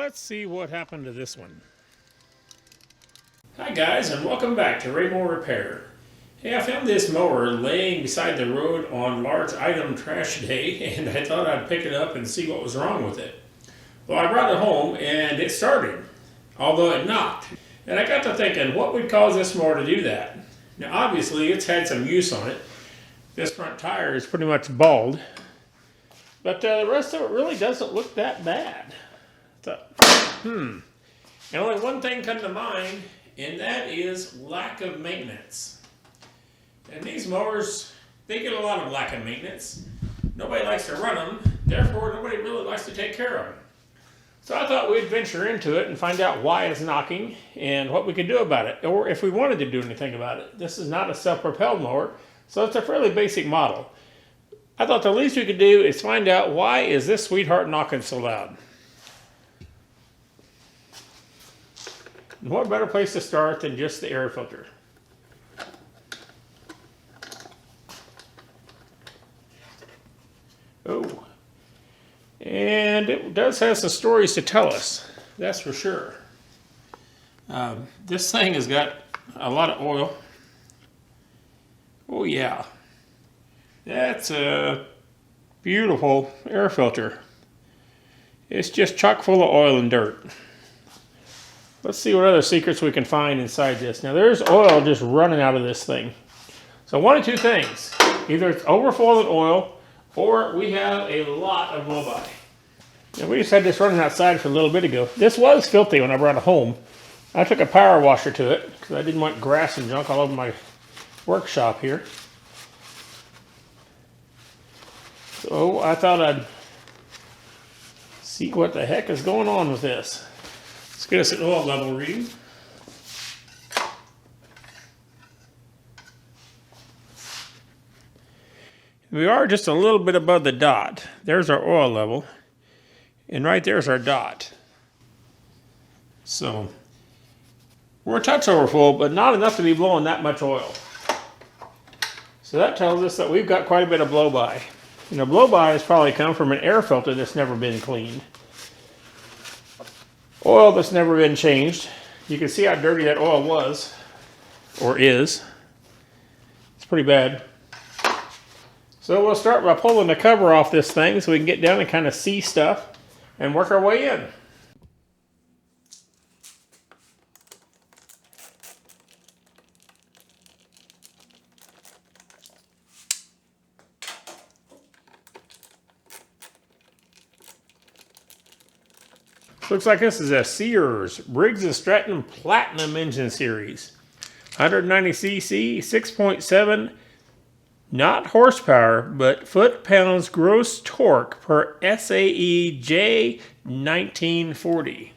let's see what happened to this one. Hi guys, and welcome back to Mower Repair. Hey, I found this mower laying beside the road on large item trash day, and I thought I'd pick it up and see what was wrong with it. Well, I brought it home and it started, although it knocked. And I got to thinking, what would cause this mower to do that? Now obviously it's had some use on it. This front tire is pretty much bald, but the rest of it really doesn't look that bad. So, and only one thing come to mind, and that is lack of maintenance. And these mowers, they get a lot of lack of maintenance. Nobody likes to run them, therefore nobody really likes to take care of them. So I thought we'd venture into it and find out why it's knocking and what we could do about it, or if we wanted to do anything about it. This is not a self-propelled mower, so it's a fairly basic model. I thought the least we could do is find out why is this sweetheart knocking so loud. And what better place to start than just the air filter? Oh, and it does have some stories to tell us, that's for sure. This thing has got a lot of oil. Oh yeah, that's a beautiful air filter. It's just chock full of oil and dirt. Let's see what other secrets we can find inside this. Now there's oil just running out of this thing. So one of two things. Either it's overfull of oil or we have a lot of blow-by. Now we just had this running outside for a little bit ago. This was filthy when I brought it home. I took a power washer to it because I didn't want grass and junk all over my workshop here. So I thought I'd see what the heck is going on with this. Let's get us an oil level reading. We are just a little bit above the dot. There's our oil level. And right there's our dot. So we're a touch overfull, but not enough to be blowing that much oil. So that tells us that we've got quite a bit of blow-by. You know, blow-by has probably come from an air filter that's never been cleaned. Oil that's never been changed. You can see how dirty that oil was, or is. It's pretty bad. So we'll start by pulling the cover off this thing so we can get down and kind of see stuff and work our way in. Looks like this is a Sears Briggs and Stratton Platinum engine series. 190cc, 6.7, not horsepower, but foot-pounds gross torque per SAE J1940.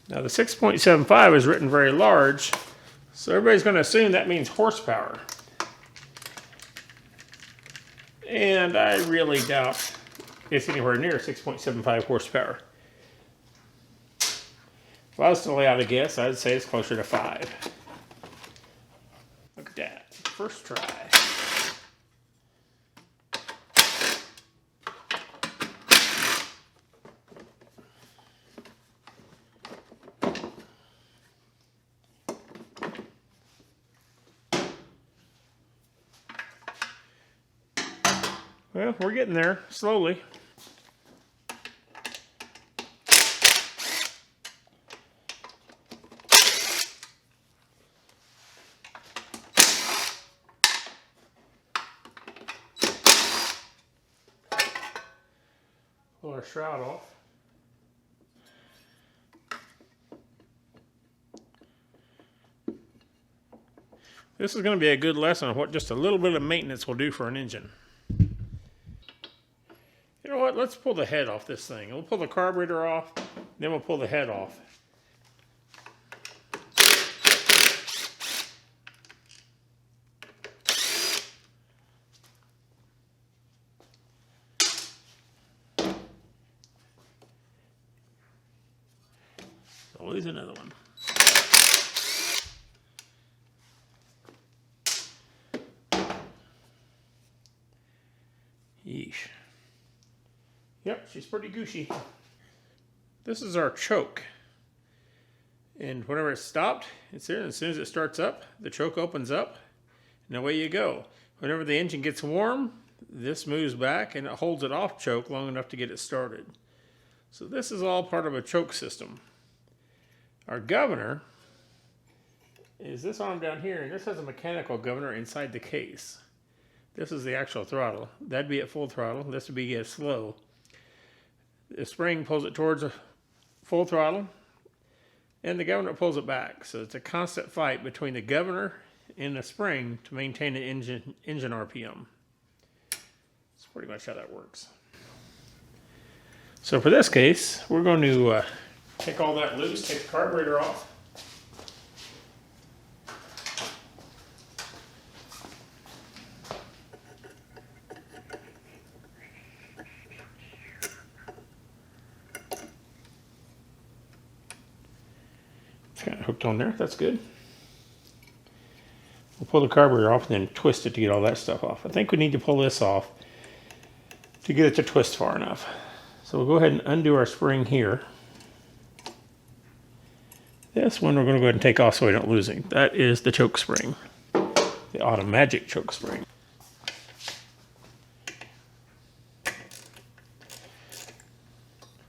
Now the 6.75 is written very large, so everybody's going to assume that means horsepower. And I really doubt it's anywhere near 6.75 horsepower. If I was to lay out a guess, I'd say it's closer to 5. Look at that. First try. Well, we're getting there, slowly. Pull our shroud off. This is going to be a good lesson on what just a little bit of maintenance will do for an engine. You know what, let's pull the head off this thing. We'll pull the carburetor off, then we'll pull the head off. Always another one. Yeesh. Yep, she's pretty gushy. This is our choke. And whenever it's stopped, it's there. And as soon as it starts up, the choke opens up, and away you go. Whenever the engine gets warm, this moves back and it holds it off choke long enough to get it started. So this is all part of a choke system. Our governor is this arm down here, and this has a mechanical governor inside the case. This is the actual throttle. That'd be at full throttle. This would be at slow. The spring pulls it towards a full throttle, and the governor pulls it back. So it's a constant fight between the governor and the spring to maintain the engine RPM. That's pretty much how that works. So for this case, we're going to take all that loose, take the carburetor off. It's kind of hooked on there, that's good. We'll pull the carburetor off and then twist it to get all that stuff off. I think we need to pull this off to get it to twist far enough. So we'll go ahead and undo our spring here. This one we're going to go ahead and take off so we don't lose it. That is the choke spring, the automatic choke spring.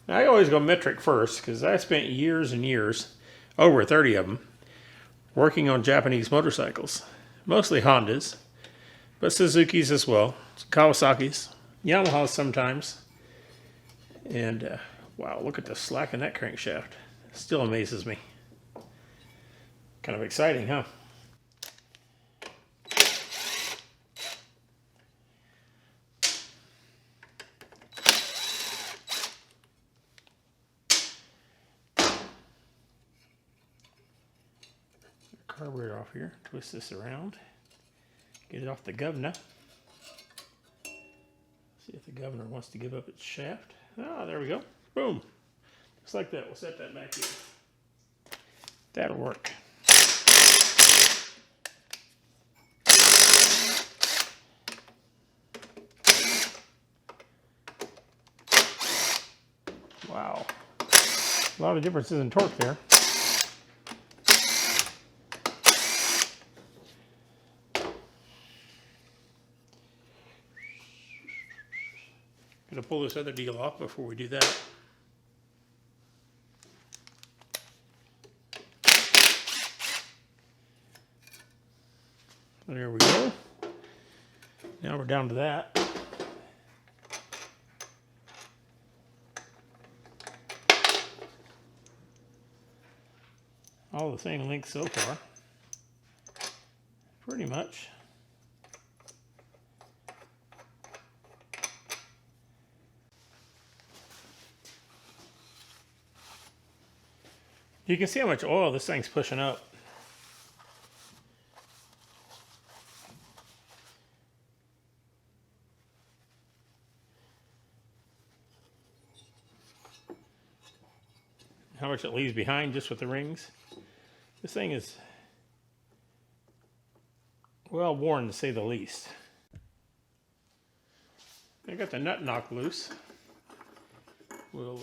Now I always go metric first because I spent years and years, over 30 of them, working on Japanese motorcycles. Mostly Hondas, but Suzuki's as well, Kawasaki's, Yamahas sometimes. And wow, look at the slack in that crankshaft. Still amazes me. Kind of exciting, huh? Carburetor off here, twist this around, get it off the governor. See if the governor wants to give up its shaft. Ah, there we go. Boom. Just like that. We'll set that back here. That'll work. Wow. A lot of differences in torque there. Gonna pull this other deal off before we do that. There we go. Now we're down to that. All the same length so far. Pretty much. You can see how much oil this thing's pushing up. How much it leaves behind just with the rings. This thing is well worn to say the least. I got the nut knock loose. We'll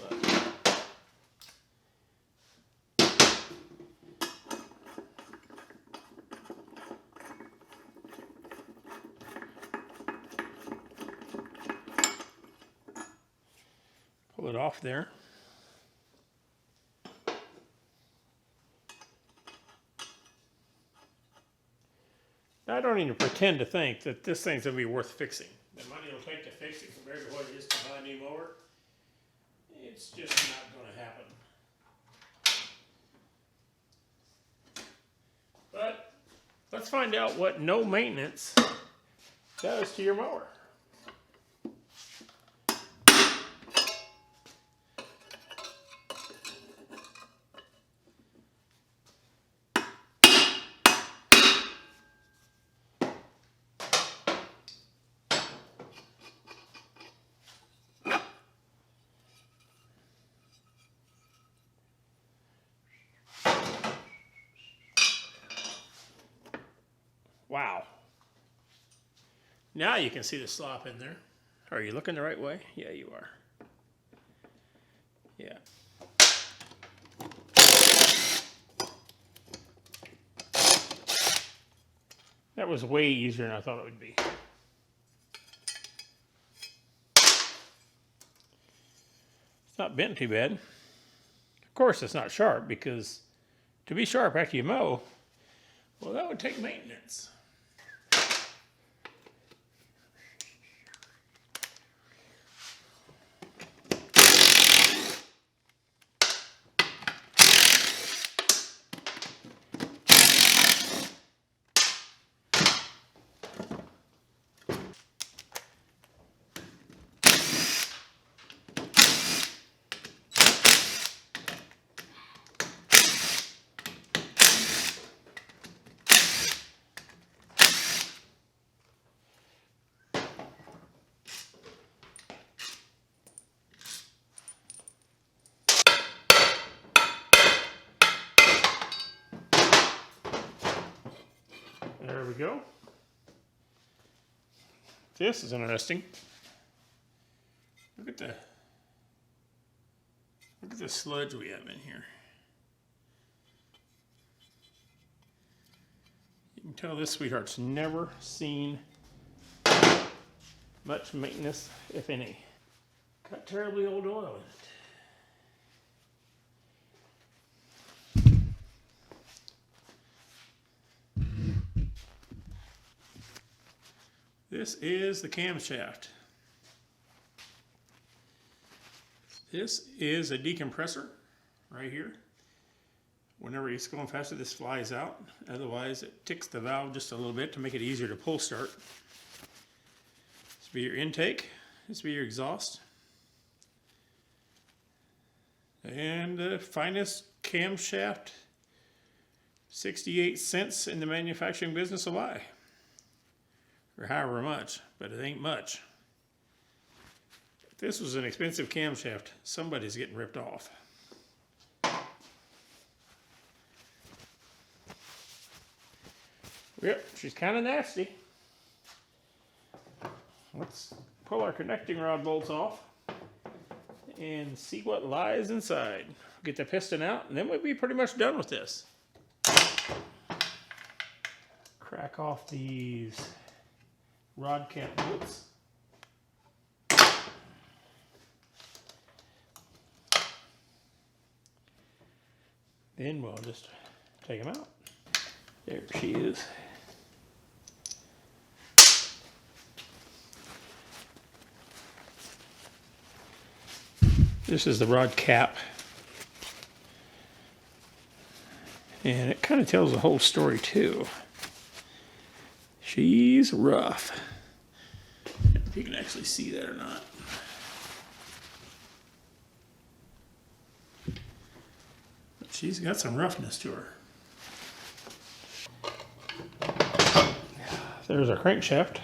pull it off there. I don't even pretend to think that this thing's going to be worth fixing. The money it'll take to fix it compared to what it is to buy a new mower, it's just not going to happen. But let's find out what no maintenance does to your mower. Wow. Now you can see the slop in there. Are you looking the right way? Yeah, you are. Yeah. That was way easier than I thought it would be. It's not bent too bad. Of course, it's not sharp, because to be sharp after you mow, well, that would take maintenance. There we go. This is interesting. Look at the sludge we have in here. You can tell this sweetheart's never seen much maintenance, if any. Got terribly old oil in it. This is the camshaft. This is a decompressor right here. Whenever it's going faster, this flies out. Otherwise, it ticks the valve just a little bit to make it easier to pull start. This will be your intake. This will be your exhaust. And the finest camshaft 68 cents in the manufacturing business will buy. Or however much, but it ain't much. If this was an expensive camshaft, somebody's getting ripped off. Yep, she's kind of nasty. Let's pull our connecting rod bolts off and see what lies inside. Get the piston out, and then we'll be pretty much done with this. Crack off these rod cap bolts. Then we'll just take them out. There she is. This is the rod cap. And it kind of tells the whole story too. She's rough. If you can actually see that or not. But she's got some roughness to her. There's our crankshaft.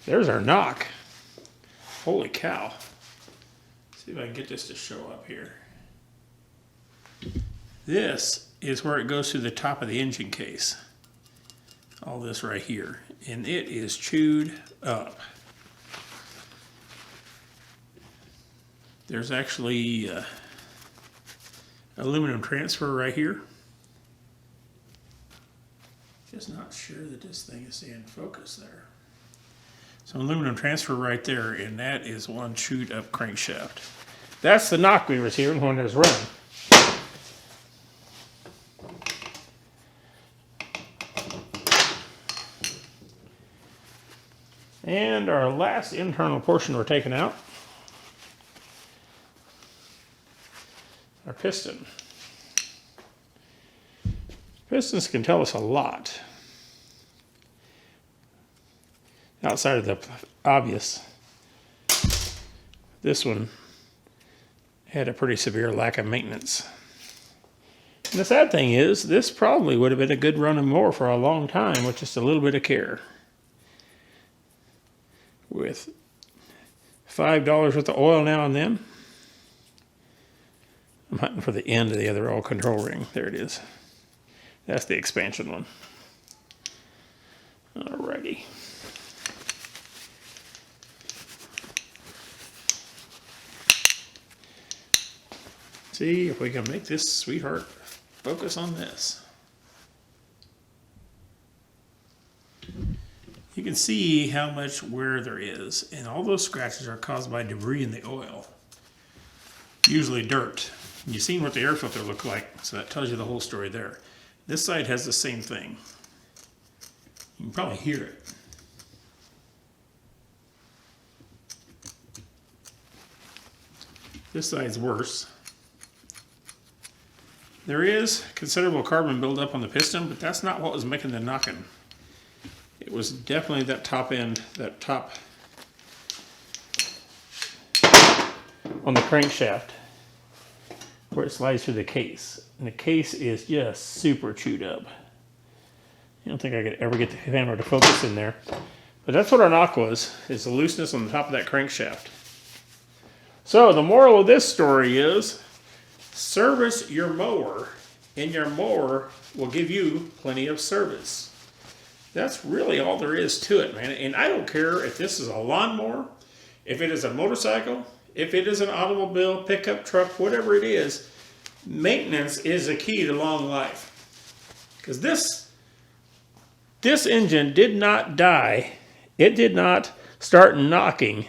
There's our knock. Holy cow. Let's see if I can get this to show up here. This is where it goes through the top of the engine case. All this right here. And it is chewed up. There's actually aluminum transfer right here. Just not sure that this thing is in focus there. So aluminum transfer right there, and that is one chewed up crankshaft. That's the knock we was hearing when it was running. And our last internal portion we're taking out, our piston. Pistons can tell us a lot. Outside of the obvious, this one had a pretty severe lack of maintenance. And the sad thing is, this probably would have been a good running mower for a long time with just a little bit of care. With $5 worth of oil now and then. I'm hunting for the end of the other oil control ring. There it is. That's the expansion one. Alrighty. see if we can make this sweetheart focus on this. You can see how much wear there is, and all those scratches are caused by debris in the oil. Usually dirt. You've seen what the air filter looked like, so that tells you the whole story there. This side has the same thing. You can probably hear it. This side's worse. There is considerable carbon buildup on the piston, but that's not what was making the knocking. It was definitely that top end, that top on the crankshaft where it slides through the case. And the case is just super chewed up. I don't think I could ever get the camera to focus in there. But that's what our knock was, is the looseness on the top of that crankshaft. So the moral of this story is, service your mower, and your mower will give you plenty of service. That's really all there is to it, man. And I don't care if this is a lawnmower, if it is a motorcycle, if it is an automobile, pickup truck, whatever it is, maintenance is the key to long life. Because this engine did not die. It did not start knocking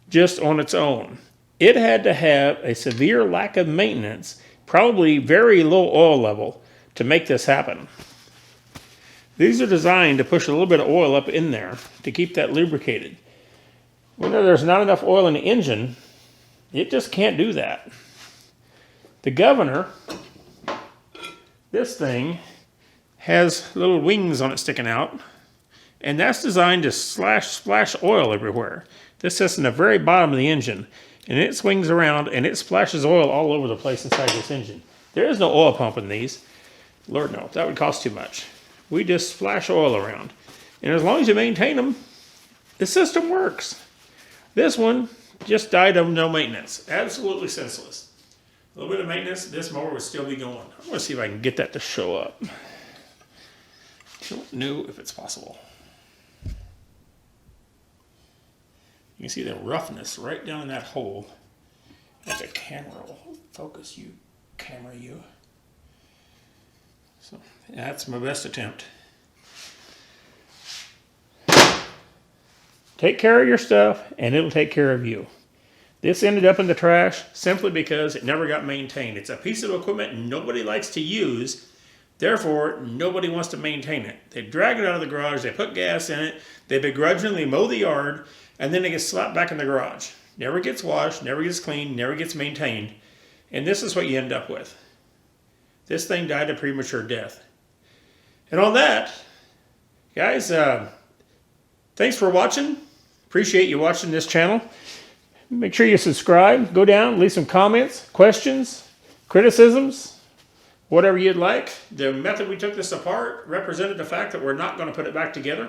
just on its own. It had to have a severe lack of maintenance, probably very low oil level, to make this happen. These are designed to push a little bit of oil up in there to keep that lubricated. When there's not enough oil in the engine, it just can't do that. The governor, this thing, has little wings on it sticking out, and that's designed to splash oil everywhere. This sits in the very bottom of the engine, and it swings around and it splashes oil all over the place inside this engine. There is no oil pump in these. Lord no, that would cost too much. We just splash oil around. And as long as you maintain them, the system works. This one just died of no maintenance. Absolutely senseless. A little bit of maintenance, this mower would still be going. I'm going to see if I can get that to show up. Don't know if it's possible. You can see the roughness right down in that hole. Like the camera will focus you, camera you. So that's my best attempt. Take care of your stuff and it'll take care of you. This ended up in the trash simply because it never got maintained. It's a piece of equipment nobody likes to use. Therefore, nobody wants to maintain it. They drag it out of the garage, they put gas in it, they begrudgingly mow the yard, and then it gets slapped back in the garage. Never gets washed, never gets cleaned, never gets maintained. And this is what you end up with. This thing died a premature death. And on that, guys, thanks for watching. Appreciate you watching this channel. Make sure you subscribe. Go down, leave some comments, questions, criticisms, whatever you'd like. The method we took this apart represented the fact that we're not going to put it back together.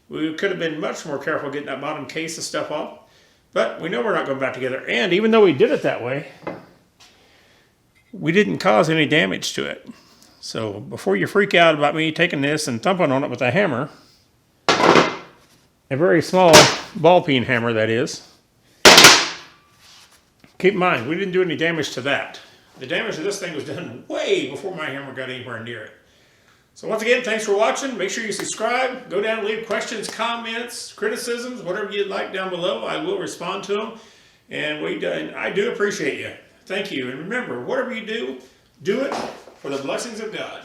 We could have been much more careful getting that bottom case of stuff off. But we know we're not going back together. And even though we did it that way, we didn't cause any damage to it. So before you freak out about me taking this and thumping on it with a hammer, a very small ball peen hammer that is, keep in mind, we didn't do any damage to that. The damage to this thing was done way before my hammer got anywhere near it. So once again, thanks for watching. Make sure you subscribe. Go down and leave questions, comments, criticisms, whatever you'd like down below. I will respond to them. And I do appreciate you. Thank you. And remember, whatever you do, do it for the blessings of God.